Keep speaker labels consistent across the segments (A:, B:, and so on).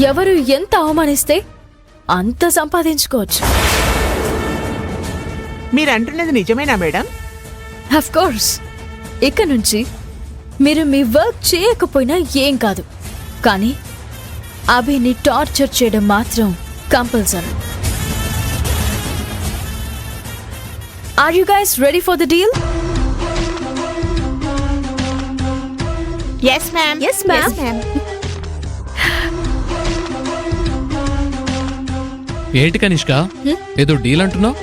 A: ఎవరు ఎంత అవమానిస్తే అంత సంపాదించుకోవచ్చు.
B: మీరంటున్నది నిజమేనా మేడం?
A: Of course. ఇక నుంచి మీరు మీ వర్క్ చేయకపోయినా ఏం కాదు, కానీ అభిని టార్చర్ చేయడం మాత్రం compulsory. Are you guys ready for the deal?
B: Yes ma'am.
C: Yes, ma'am.
D: ఏంటి కనిష్క, ఏదో డీల్ అంటున్నావు?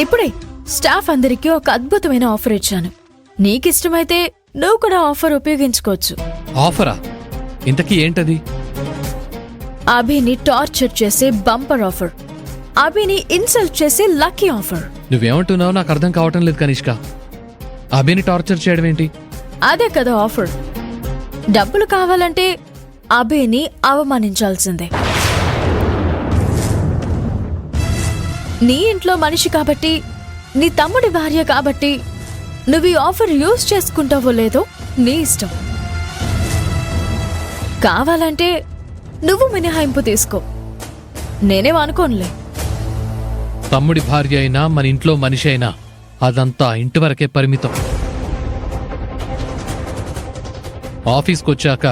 A: ఇప్పుడే స్టాఫ్ అందరికీ ఒక అద్భుతమైన ఆఫర్ ఇచ్చాను. నీకిష్టమైతే నువ్వు కూడా ఆఫర్ ఉపయోగించుకోవచ్చు.
D: ఆఫరా? ఇంతకీ ఏంటది?
A: అభిని టార్చర్ చేసే బంపర్ ఆఫర్, అభిని ఇన్సల్ట్ చేసే లక్కీ ఆఫర్.
D: నువ్వేమంటున్నావు నాకు అర్థం కావటం లేదు కనిష్క. అభిని టార్చర్ చేయడం ఏంటి?
A: అదే కదా ఆఫర్. డబ్బులు కావాలంటే అభిని అవమానించాల్సిందే. నీ ఇంట్లో మనిషి కాబట్టి, నీ తమ్ముడి భార్య కాబట్టి నువ్వు ఈ ఆఫర్ యూజ్ చేసుకుంటావో లేదో నీ ఇష్టం. కావాలంటే నువ్వు మినహాయింపు తీసుకో, నేనేం అనుకోనులే.
D: తమ్ముడి భార్య అయినా మన ఇంట్లో మనిషి అయినా అదంతా ఇంటి వరకే పరిమితం. ఆఫీస్కొచ్చాక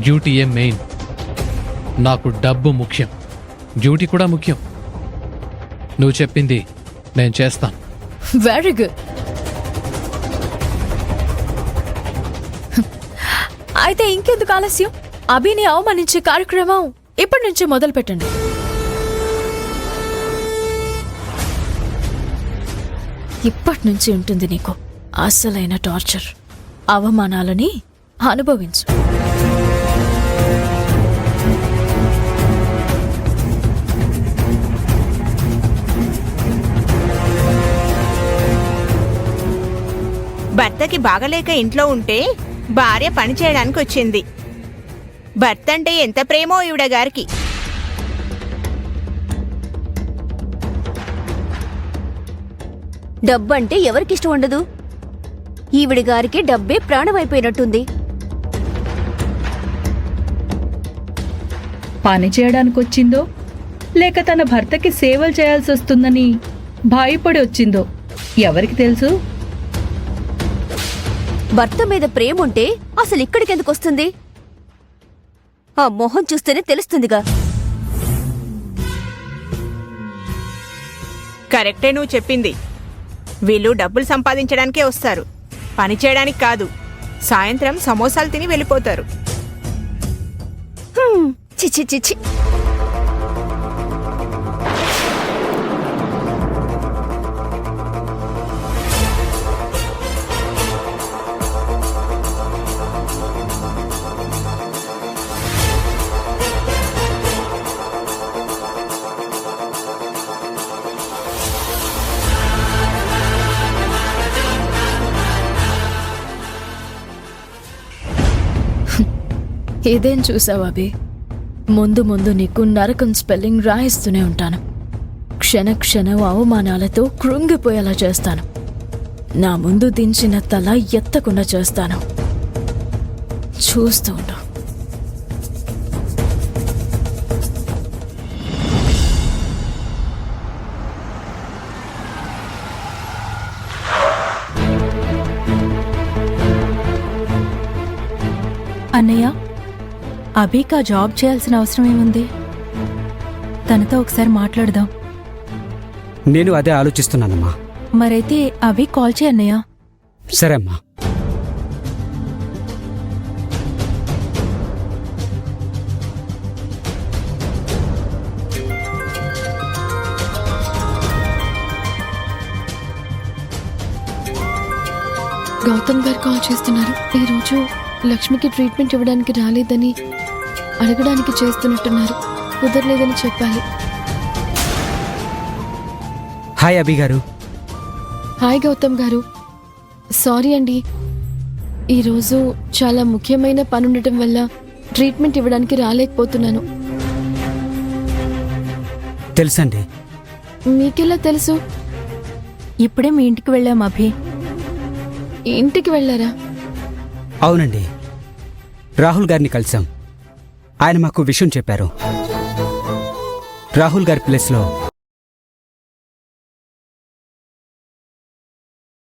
D: డ్యూటీయే మెయిన్. నాకు డబ్బు ముఖ్యం, డ్యూటీ కూడా ముఖ్యం. నువ్వు చెప్పింది నేను చేస్తాను.
A: Very good. అయితే ఇంకెందుకు ఆలస్యం? అభిని అవమానించే కార్యక్రమం ఇప్పటి నుంచి మొదలు పెట్టండి. ఇప్పటి నుంచి ఉంటుంది నీకు అసలైన టార్చర్. అవమానాలని అనుభవించు.
B: భర్తకి బాగలేక ఇంట్లో ఉంటే భార్య పని చేయడానికి వచ్చింది. భర్త అంటే ఎంత ప్రేమో ఈవిడ గారికి.
C: డబ్బంటే ఎవరికిష్టం ఉండదు? ఈవిడి గారికి డబ్బే ప్రాణమైపోయినట్టుంది.
E: పని చేయడానికొచ్చిందో లేక తన భర్తకి సేవలు చేయాల్సి వస్తుందని భయపడి వచ్చిందో ఎవరికి తెలుసు?
C: భర్త మీద ప్రేముంటే అసలు ఇక్కడికెందుకు వస్తుంది? ఆ మొహం చూస్తేనే తెలుస్తుందిగా.
B: కరెక్టే నువ్వు చెప్పింది. వీళ్ళు డబ్బులు సంపాదించడానికే వస్తారు, పని చేయడానికి కాదు. సాయంత్రం సమోసాలు తిని వెళ్ళిపోతారు.
C: చిచి చిచి.
A: ఇదేం చూసావు అభి? ముందు ముందు నీకు నరకం స్పెల్లింగ్ రాయిస్తూనే ఉంటాను. క్షణ క్షణం అవమానాలతో కృంగిపోయేలా చేస్తాను. నా ముందు దించిన తల ఎత్తకుండా చేస్తాను. చూస్తూ ఉండు.
F: అన్నయ్య, అభికా జాబ్ చేయాల్సిన అవసరం ఏముంది? తనతో ఒకసారి మాట్లాడదాం.
G: నేను అదే ఆలోచిస్తున్నానమ్మా.
F: మరైతే అభి కాల్ చేయి అన్నయ్య.
G: సరే అమ్మా.
H: గౌతమ్ గారు కాల్ చేస్తున్నారు. ఈరోజు లక్ష్మికి ట్రీట్మెంట్ ఇవ్వడానికి రాలేదని అడగడానికి చేస్తున్నట్టున్నారు. కుదరలేదని చెప్పాలి.
G: హాయ్ అభి గారు.
H: హాయ్ గౌతమ్ గారు. సారీ అండి, ఈరోజు చాలా ముఖ్యమైన పని ఉండటం వల్ల ట్రీట్మెంట్ ఇవ్వడానికి రాలేకపోతున్నాను.
G: తెలుసండి.
H: మీకెలా తెలుసు?
F: ఇప్పుడే మీ ఇంటికి వెళ్ళాం అభి.
H: ఇంటికి వెళ్ళారా?
G: అవునండి, రాహుల్ గారిని కలిసాం. ఆయన మాకు విషయం చెప్పారు. రాహుల్ గారి ప్లేస్లో